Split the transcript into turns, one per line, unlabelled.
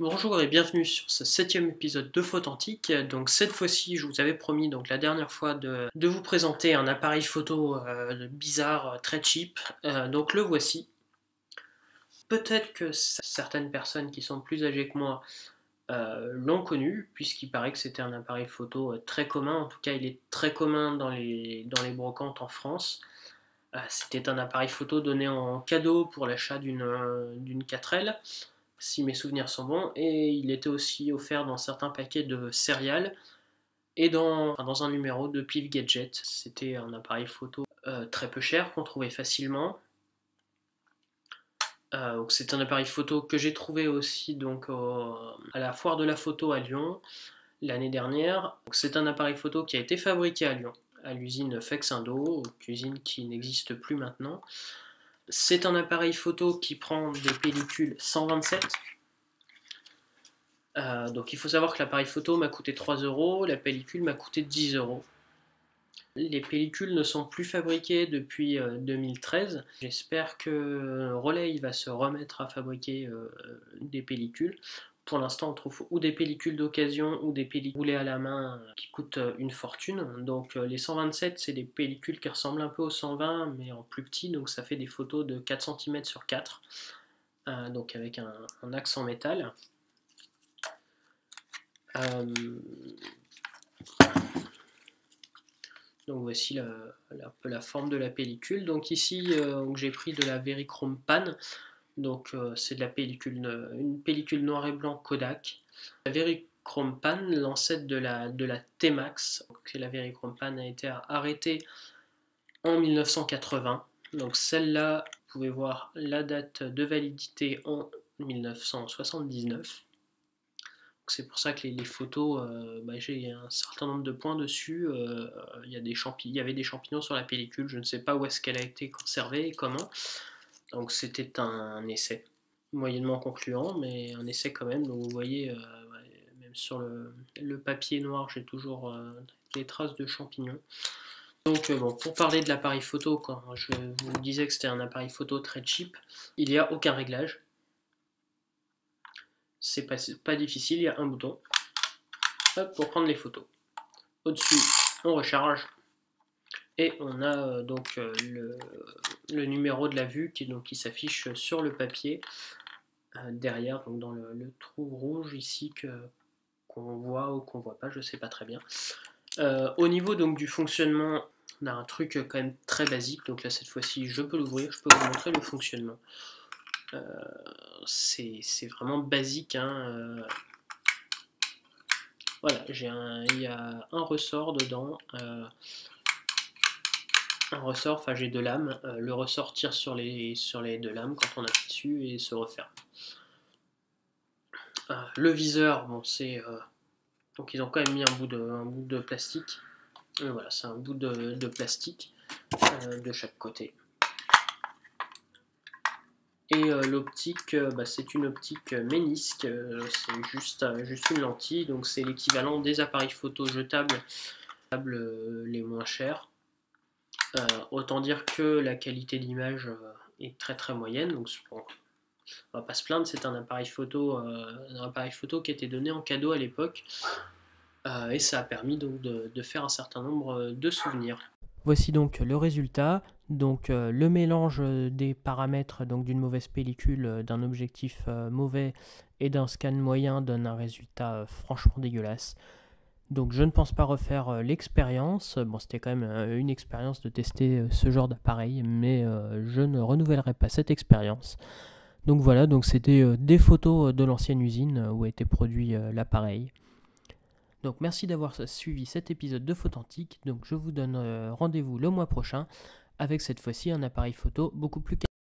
Bonjour et bienvenue sur ce 7e épisode de Photantique. Donc cette fois-ci, je vous avais promis donc la dernière fois de vous présenter un appareil photo bizarre, très cheap. Donc le voici. Peut-être que certaines personnes qui sont plus âgées que moi l'ont connu, puisqu'il paraît que c'était un appareil photo très commun. En tout cas, il est très commun dans les brocantes en France. C'était un appareil photo donné en cadeau pour l'achat d'une 4L, si mes souvenirs sont bons, et il était aussi offert dans certains paquets de céréales et dans un numéro de Pif Gadget. C'était un appareil photo très peu cher qu'on trouvait facilement. Donc c'est un appareil photo que j'ai trouvé aussi à la foire de la photo à Lyon l'année dernière. C'est un appareil photo qui a été fabriqué à Lyon, à l'usine Fexindo, usine qui n'existe plus maintenant. C'est un appareil photo qui prend des pellicules 127. Donc il faut savoir que l'appareil photo m'a coûté 3 €, la pellicule m'a coûté 10 €. Les pellicules ne sont plus fabriquées depuis 2013. J'espère que Rolei va se remettre à fabriquer des pellicules. Pour l'instant, on trouve ou des pellicules d'occasion ou des pellicules roulées à la main qui coûtent une fortune. Donc les 127, c'est des pellicules qui ressemblent un peu aux 120, mais en plus petit. Donc ça fait des photos de 4 cm sur 4, donc avec un axe en métal. Donc voici la forme de la pellicule. Donc ici, j'ai pris de la Verichrome Pan. Donc c'est de la une pellicule noir et blanc Kodak. La Verichrome Pan, l'ancêtre de la T-Max. La Verichrome Pan a été arrêtée en 1980. Donc celle-là, vous pouvez voir la date de validité en 1979. C'est pour ça que les photos, j'ai un certain nombre de points dessus. Il y avait des champignons sur la pellicule. Je ne sais pas où est-ce qu'elle a été conservée et comment. Donc c'était un essai moyennement concluant, mais un essai quand même. Donc vous voyez, même sur le papier noir, j'ai toujours des traces de champignons. Donc pour parler de l'appareil photo, quand je vous disais que c'était un appareil photo très cheap, il n'y a aucun réglage. C'est pas difficile, il y a un bouton. Hop, pour prendre les photos. Au-dessus, on recharge et on a le numéro de la vue qui s'affiche sur le papier derrière, donc dans le trou rouge ici qu'on voit ou qu'on voit pas, je sais pas très bien. Au niveau donc du fonctionnement, on a un truc quand même très basique. Donc là cette fois-ci, je peux l'ouvrir, je peux vous montrer le fonctionnement. C'est vraiment basique, hein. Voilà, il y a un ressort dedans, j'ai deux lames. Le ressort tire sur les deux lames quand on appuie dessus et se referme. Le viseur, bon, donc ils ont quand même mis un bout de plastique. Et voilà, c'est un bout de plastique de chaque côté. Et l'optique, c'est une optique ménisque, c'est juste une lentille, donc c'est l'équivalent des appareils photo jetables les moins chers. Autant dire que la qualité d'image est très très moyenne, donc bon, on va pas se plaindre, c'est un appareil photo qui était donné en cadeau à l'époque, et ça a permis donc de faire un certain nombre de souvenirs. Voici donc le résultat. Donc le mélange des paramètres d'une mauvaise pellicule, d'un objectif mauvais et d'un scan moyen donne un résultat franchement dégueulasse. Donc je ne pense pas refaire l'expérience. Bon, c'était quand même une expérience de tester ce genre d'appareil, mais je ne renouvellerai pas cette expérience. Donc voilà, donc c'était des photos de l'ancienne usine où a été produit l'appareil. Donc merci d'avoir suivi cet épisode de Photantique. Donc je vous donne rendez-vous le mois prochain avec cette fois-ci un appareil photo beaucoup plus